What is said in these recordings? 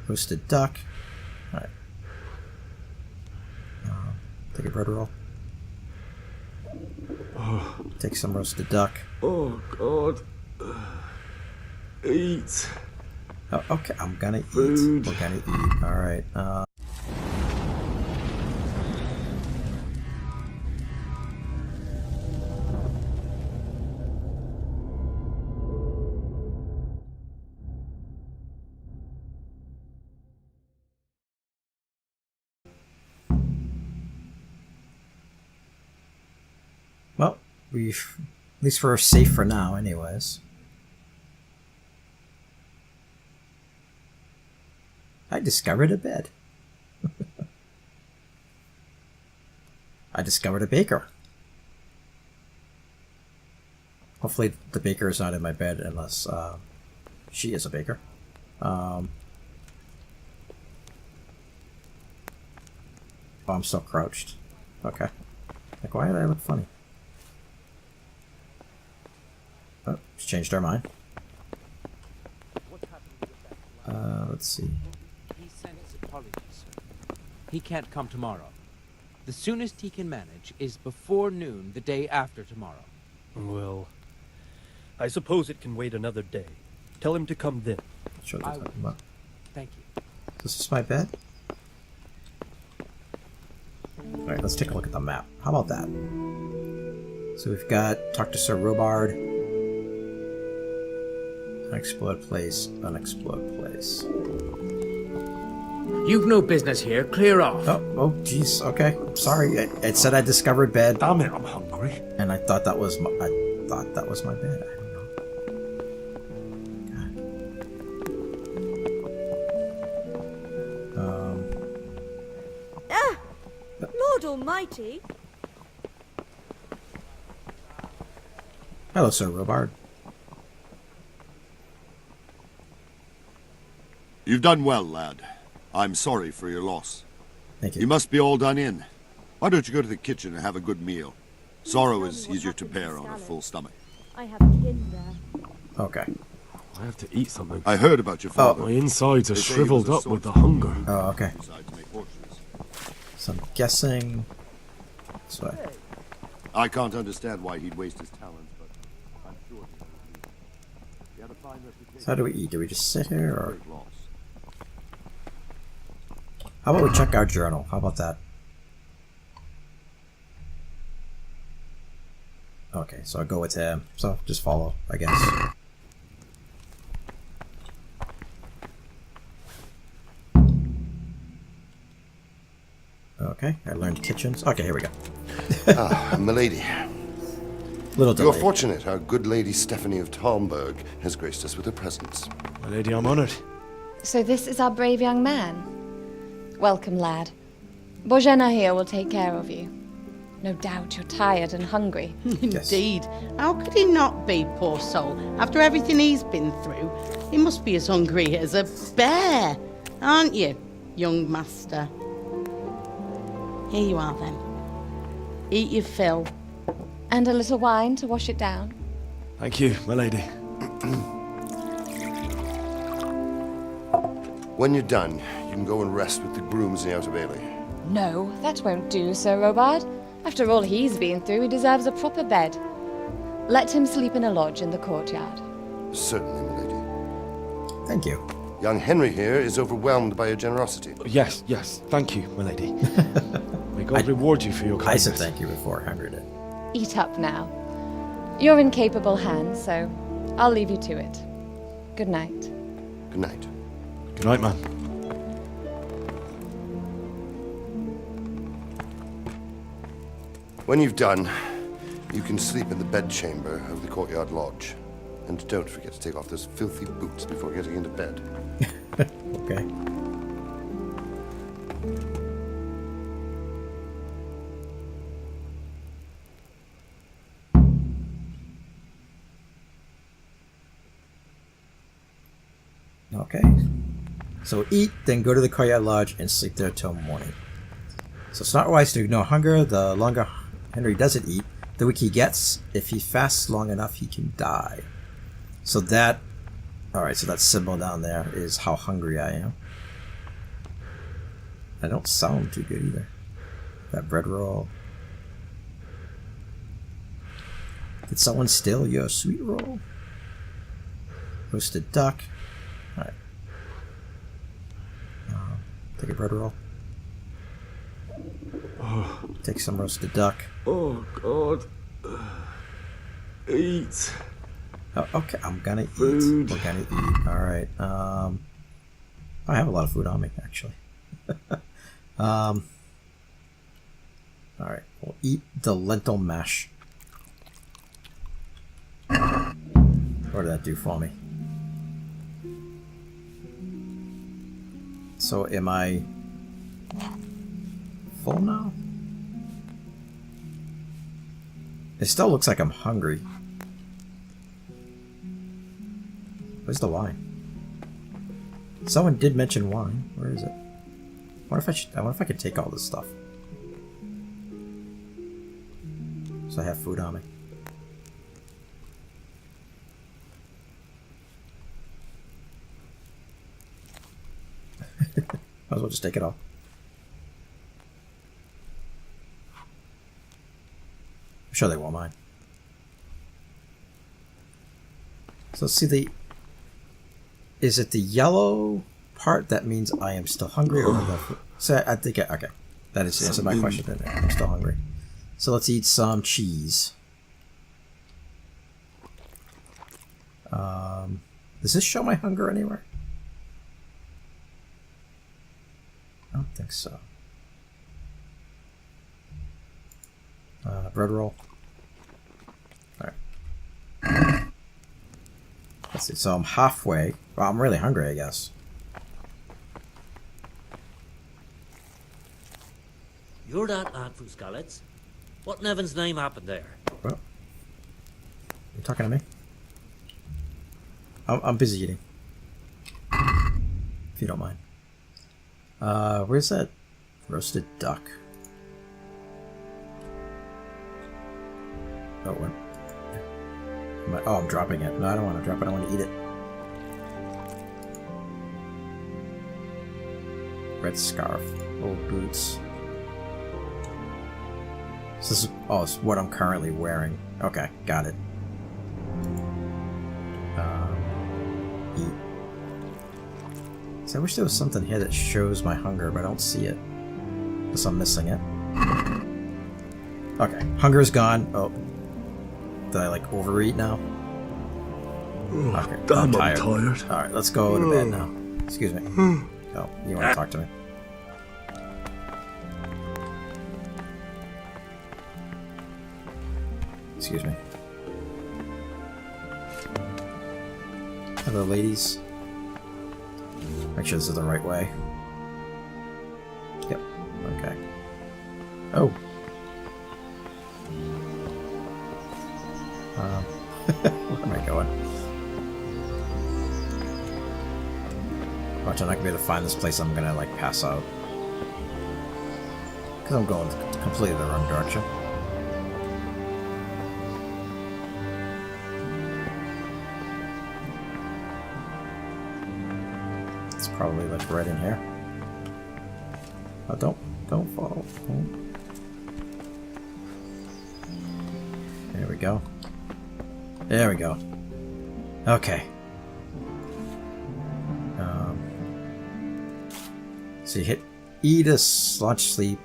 Roasted duck. Alright. Take a bread roll. Take some roasted duck. Oh, God. Eat. Oh, okay, I'm gonna Food. eat. We're gonna eat. Alright. Well, we've... At least we're safe for now, anyways. I discovered a bed. I discovered a baker. Hopefully the baker is not in my bed unless she is a baker. Oh, I'm still crouched. Okay. Like, why did I look funny? Oh, she's changed our mind. Let's see. He sent his apologies, sir. He can't come tomorrow. The soonest he can manage is before noon the day after tomorrow. Well, I suppose it can wait another day. Tell him to come then. Sure, what? Thank you. Is this my bed? Alright, let's take a look at the map. How about that? So we've got talk to Sir Robard. Unexplored place, unexplored place. You've no business here. Clear off. Oh, jeez. Okay, sorry. It said I discovered bed. Damn it, I'm hungry. And I thought that was my. I thought that was my bed. I don't know. Lord Almighty. Hello, Sir Robard. You've done well, lad. I'm sorry for your loss. Thank you. You must be all done in. Why don't you go to the kitchen and have a good meal? Sorrow is easier to bear on a full stomach. I have kin there. Okay. I have to eat something. I heard about your father. My insides are They say he shriveled was a up with the swordsman. hunger. Oh, okay. Decided to make horses. So I'm guessing this way. I can't understand why he'd waste his talents, but I'm sure he had a fine reputation. So how do we eat? Do we just sit here, or Great loss. how about we check our journal? How about that? Okay, so I'll go with him. So just follow, I guess. Okay, I learned kitchens. Okay, here we go. Ah, milady. Little You're delay. fortunate our good lady Stephanie of Talmberg has graced us with her presence. My lady, I'm honored. So this is our brave young man. Welcome, lad. Bozhena here will take care of you. No doubt you're tired and hungry. Indeed. How could he not be, poor soul? After everything he's been through, he must be as hungry as a bear, aren't you, young master? Here you are, then. Eat your fill. And a little wine to wash it down. Thank you, my lady. When you're done, you can go and rest with the grooms in the Outer Bailey. No, that won't do, Sir Robard. After all he's been through, he deserves a proper bed. Let him sleep in a lodge in the courtyard. Certainly, milady. Thank you. Young Henry here is overwhelmed by your generosity. Yes, thank you, my lady. May God reward you for your kindness. I said thank you before Henry did. Eat up now. You're in capable hands, so I'll leave you to it. Good night. Good night. Good night, man. When you've done, you can sleep in the bedchamber of the courtyard lodge. And don't forget to take off those filthy boots before getting into bed. Okay. Okay. So eat, then go to the courtyard lodge and sleep there till morning. So it's not wise to ignore hunger. The longer Henry doesn't eat, the weaker he gets. If he fasts long enough, he can die. So that... Alright, so that symbol down there is how hungry I am. I don't sound too good either. That bread roll. Did someone steal your sweet roll? Roasted duck. Alright. Take a bread roll. Take some roasted duck. Oh, God. Eat. Oh, okay, I'm gonna eat. Food. We're gonna eat. Alright. I have a lot of food on me, actually. Alright, we'll eat the lentil mash. What did that do for me? So am I full now? It still looks like I'm hungry. Where's the wine? Someone did mention wine. Where is it? I wonder if I could take all this stuff. So I have food on me. Might as well just take it all. I'm sure they won't mind. So let's see the... Is it the yellow part that means I am still hungry, or the... So I think... Okay. That is answered my question then. I'm still hungry. So let's eat some cheese. Does this show my hunger anywhere? I don't think so. Bread roll. Alright. Let's see, so I'm halfway. Well, I'm really hungry, I guess. You're that ad from Scallots? What in heaven's name happened there? Well, you talking to me? I'm busy eating. If you don't mind. Where's that roasted duck? Oh, what? Oh, I'm dropping it. No, I don't want to drop it. I want to eat it. Red scarf. Old boots. So this is, oh, it's what I'm currently wearing. Okay, got it. Eat. So I wish there was something here that shows my hunger, but I don't see it. Guess I'm missing it. Okay, hunger is gone. Oh. Did I, like, overeat now? Okay, Damn, I'm tired. tired. Alright, let's go to bed now. Excuse me. Oh, you want to talk to me? Excuse me. Hello, ladies. Make sure this is the right way. Yep. Okay. Oh. Where am I going? Watch, I'm not gonna be able to find this place. I'm gonna like pass out because I'm going completely the wrong direction. It's probably like right in here. Oh, don't fall. Don't. There we go. There we go. Okay. So you hit E to launch sleep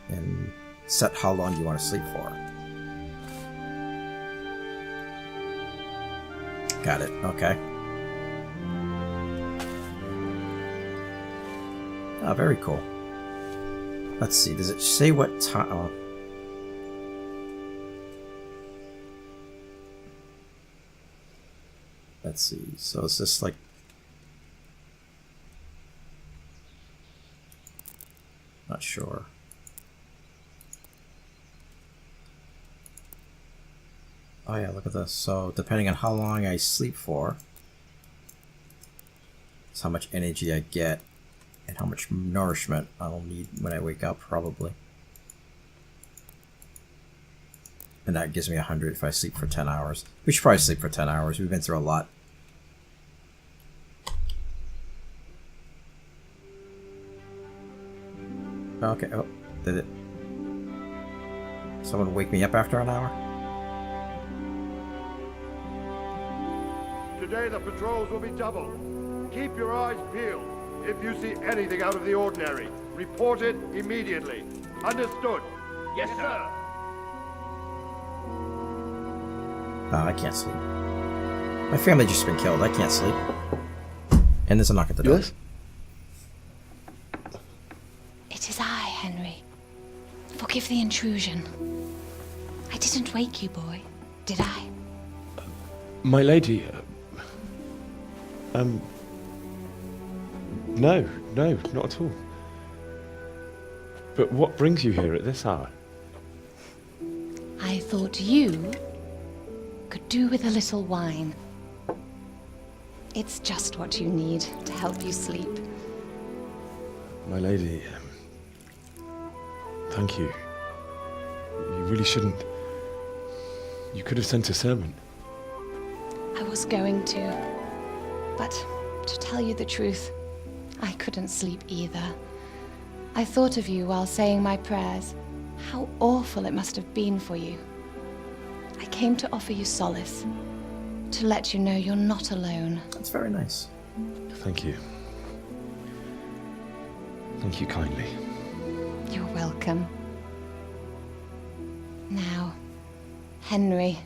and set how long you want to sleep for. Got it. Okay. Oh, very cool. Let's see. Does it say what time? Oh. Let's see. So is this like... Not sure. Oh yeah, look at this. So depending on how long I sleep for, it's how much energy I get and how much nourishment I'll need when I wake up, probably. And that gives me 100 if I sleep for 10 hours. We should probably sleep for 10 hours. We've been through a lot. Okay, oh, did it? Someone wake me up after an hour? Today the patrols will be doubled. Keep your eyes peeled. If you see anything out of the ordinary, report it immediately. Understood? Yes, sir. Oh, I can't sleep. My family just been killed. I can't sleep. And there's a knock at the door. Yes? It is I, Henry. Forgive the intrusion. I didn't wake you, boy, did I? My lady, no, not at all. But what brings you here at this hour? I thought you could do with a little wine. It's just what you need to help you sleep. My lady, thank you. You really shouldn't. You could have sent a servant. I was going to, but to tell you the truth, I couldn't sleep either. I thought of you while saying my prayers. How awful it must have been for you. I came to offer you solace, to let you know you're not alone. That's very nice. Thank you. Thank you kindly. You're welcome. Now, Henry,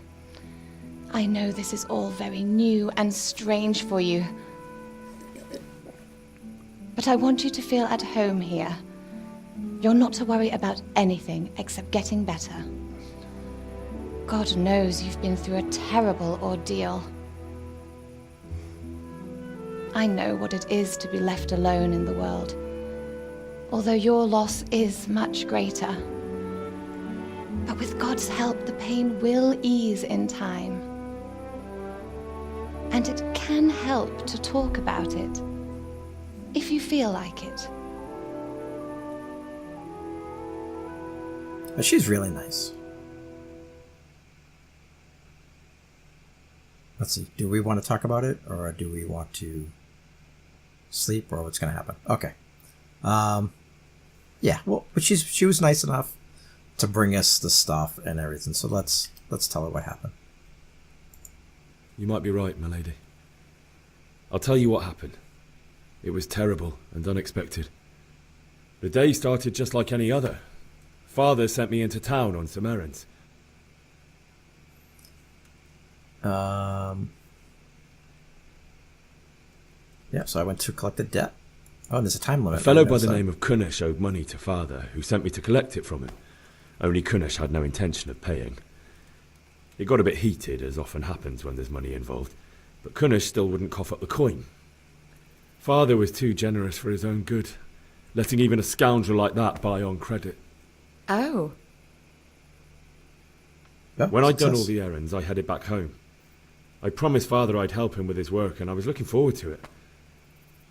I know this is all very new and strange for you, but I want you to feel at home here. You're not to worry about anything except getting better. God knows you've been through a terrible ordeal. I know what it is to be left alone in the world, although your loss is much greater. But with God's help, the pain will ease in time. And it can help to talk about it, if you feel like it. But she's really nice. Let's see, do we want to talk about it, or do we want to sleep, or what's going to happen? Okay. Yeah, well, but she was nice enough to bring us the stuff and everything, so let's tell her what happened. You might be right, my lady. I'll tell you what happened. It was terrible and unexpected. The day started just like any other. Father sent me into town on some errands. Yeah, so I went to collect the debt. Oh, and there's a time limit. A fellow by the name of Kunish owed money to Father, who sent me to collect it from him. Only Kunish had no intention of paying. It got a bit heated, as often happens when there's money involved, but Kunish still wouldn't cough up the coin. Father was too generous for his own good, letting even a scoundrel like that buy on credit. Oh. Yeah, when I'd done success. all the errands, I headed back home. I promised Father I'd help him with his work, and I was looking forward to it.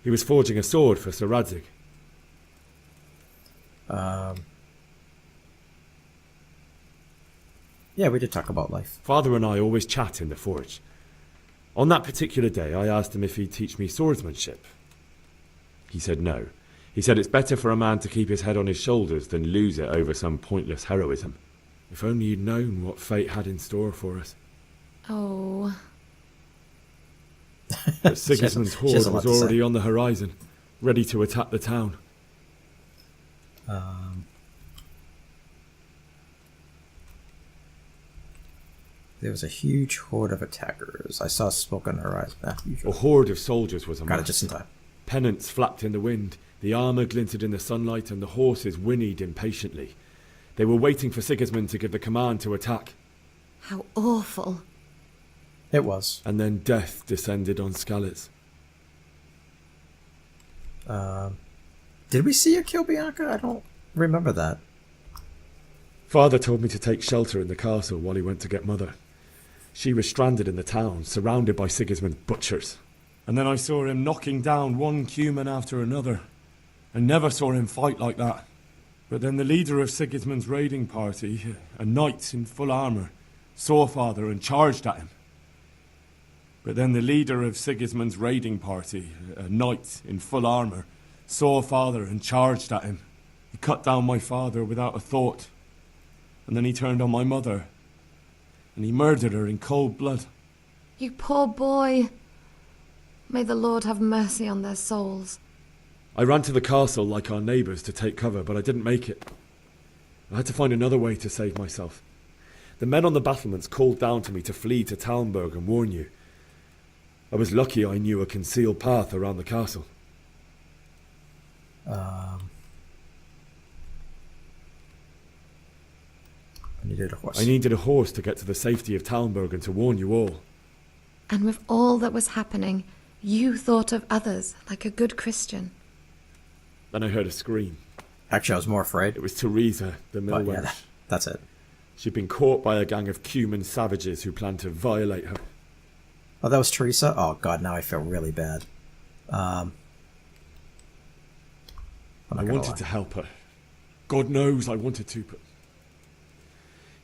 He was forging a sword for Sir Radzig. Yeah, we did talk about life. Father and I always chat in the forge. On that particular day, I asked him if he'd teach me swordsmanship. He said no. He said it's better for a man to keep his head on his shoulders than lose it over some pointless heroism. If only you'd known what fate had in store for us. Oh. But Sigismund's She has a horde lot was to already say. on the horizon, ready to attack the town. There was a huge horde of attackers. I saw smoke on the horizon. A horde of soldiers was Got it amassed. just in time. Pennants flapped in the wind, the armour glinted in the sunlight, and the horses whinnied impatiently. They were waiting for Sigismund to give the command to attack. How awful. It was. And then death descended on Skalitz. Did we see her kill Bianca? I don't remember that. Father told me to take shelter in the castle while he went to get Mother. She was stranded in the town, surrounded by Sigismund's butchers. And then I saw him knocking down one human after another. I never saw him fight like that. But then the leader of Sigismund's raiding party, a knight in full armour, saw Father and charged at him. But then the leader of Sigismund's raiding party, a knight in full armour, saw Father and charged at him. He cut down my father without a thought. And then he turned on my mother. And he murdered her in cold blood. You poor boy. May the Lord have mercy on their souls. I ran to the castle like our neighbours to take cover, but I didn't make it. I had to find another way to save myself. The men on the battlements called down to me to flee to Talmberg and warn you. I was lucky I knew a concealed path around the castle. I needed a horse. I needed a horse to get to the safety of Talmberg and to warn you all. And with all that was happening, you thought of others like a good Christian. Then I heard a scream. Actually, I was more afraid. It was Teresa, the mill But yeah, wench. that's it. She'd been caught by a gang of Cuman savages who planned to violate her. Oh, that was Teresa? Oh, God, now I feel really bad. I wanted to help her. God knows I wanted to, but...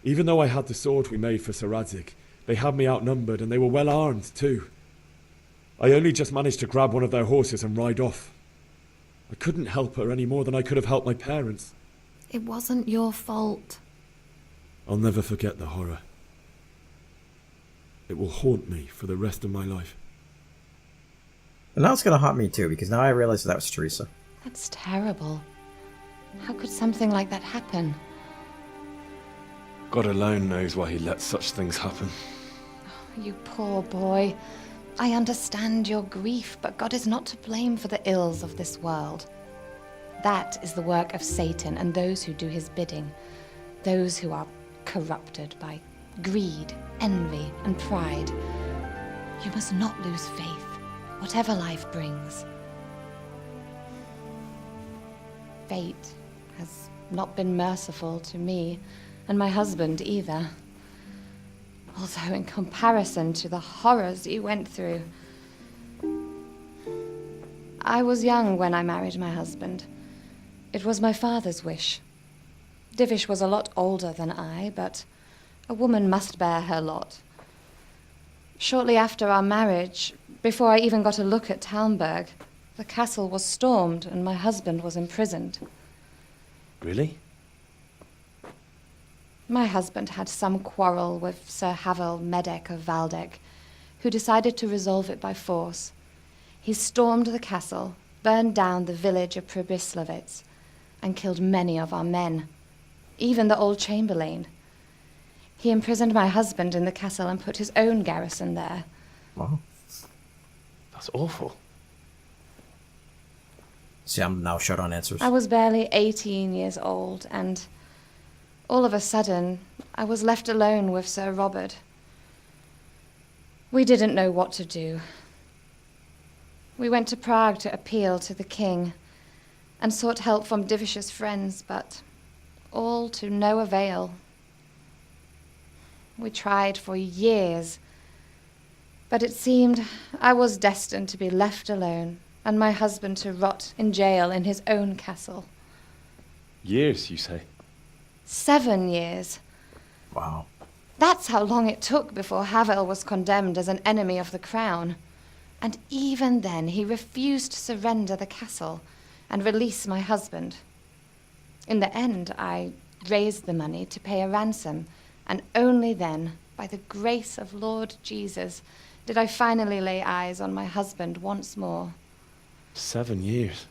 Even though I had the sword we made for Sir Radzig, they had me outnumbered and they were well armed too. I only just managed to grab one of their horses and ride off. I couldn't help her any more than I could have helped my parents. It wasn't your fault. I'll never forget the horror. It will haunt me for the rest of my life. And now it's going to haunt me too, because now I realize that was Teresa. That's terrible. How could something like that happen? God alone knows why he lets such things happen. You poor boy. I understand your grief, but God is not to blame for the ills of this world. That is the work of Satan and those who do his bidding. Those who are corrupted by greed, envy, and pride. You must not lose faith, whatever life brings. Fate has not been merciful to me, and my husband either. Although in comparison to the horrors you went through. I was young when I married my husband. It was my father's wish. Divish was a lot older than I, but a woman must bear her lot. Shortly after our marriage, before I even got a look at Talmberg, the castle was stormed and my husband was imprisoned. Really? My husband had some quarrel with Sir Havel Medek of Valdek, who decided to resolve it by force. He stormed the castle, burned down the village of Pribyslavitz, and killed many of our men, even the old chamberlain. He imprisoned my husband in the castle and put his own garrison there. Wow. That's awful. See, I'm now short on answers. I was barely 18 years old, and all of a sudden, I was left alone with Sir Robert. We didn't know what to do. We went to Prague to appeal to the king and sought help from Divish's friends, but all to no avail. We tried for years, but it seemed I was destined to be left alone and my husband to rot in jail in his own castle. Years, you say? 7 years. Wow. That's how long it took before Havel was condemned as an enemy of the crown. And even then he refused to surrender the castle and release my husband. In the end, I raised the money to pay a ransom, and only then, by the grace of Lord Jesus, did I finally lay eyes on my husband once more. 7 years?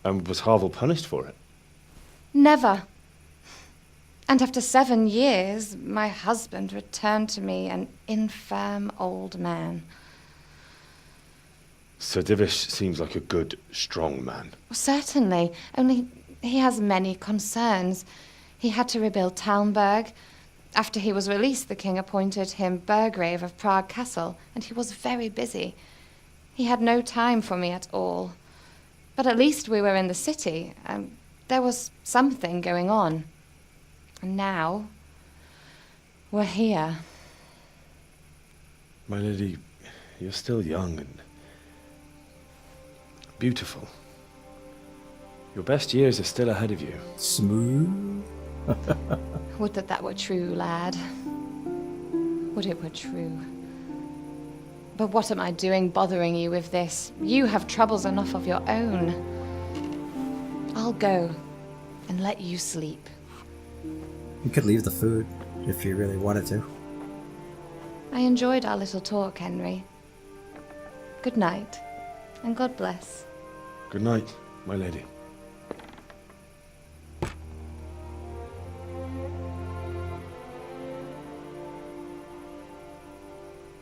And was Havel punished for it? Never. And after 7 years, my husband returned to me an infirm old man. Sir Divish seems like a good, strong man. Certainly, only he has many concerns. He had to rebuild Talmberg. After he was released, the king appointed him Burgrave of Prague Castle, and he was very busy. He had no time for me at all. But at least we were in the city, and there was something going on. And now, we're here. My lady, you're still young and beautiful. Your best years are still ahead of you. Smooth. Would that were true, lad. Would it were true. But what am I doing bothering you with this? You have troubles enough of your own. I'll go and let you sleep. You could leave the food if you really wanted to. I enjoyed our little talk, Henry. Good night, and God bless. Good night, my lady.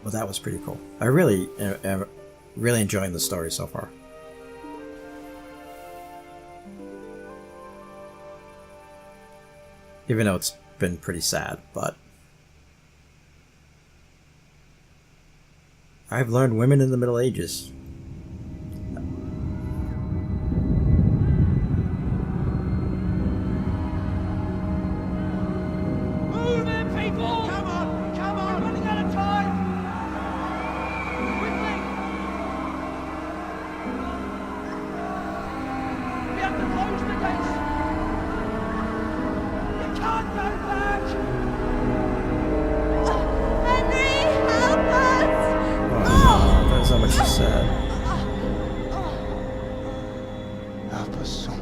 Well, that was pretty cool. I really am really enjoying the story so far. Even though it's been pretty sad, but I've learned women in the Middle Ages. Move it, people! Come on! Come on! We're running out of time! Quickly! We have to close the gates! You can't go back! Henry, help us! Oh, that's how much she said. Help us, son.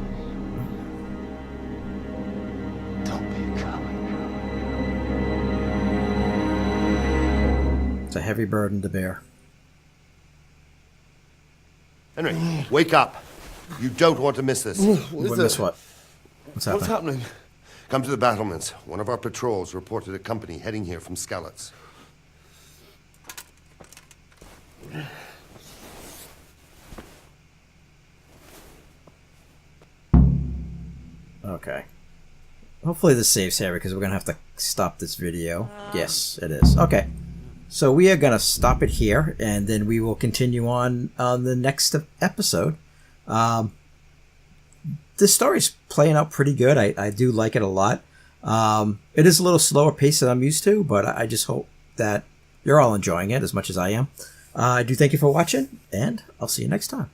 Don't be a coward. It's a heavy burden to bear. Henry, wake up. You don't want to miss this. What miss what? What's happening? What's happening? Come to the battlements. One of our patrols reported a company heading here from Skalitz. Okay. Hopefully this saves here because we're going to have to stop this video. Yes, it is. Okay. So we are going to stop it here and then we will continue on the next episode. This story's playing out pretty good. I do like it a lot. It is a little slower pace than I'm used to, but I just hope that you're all enjoying it as much as I am. I do thank you for watching, and I'll see you next time.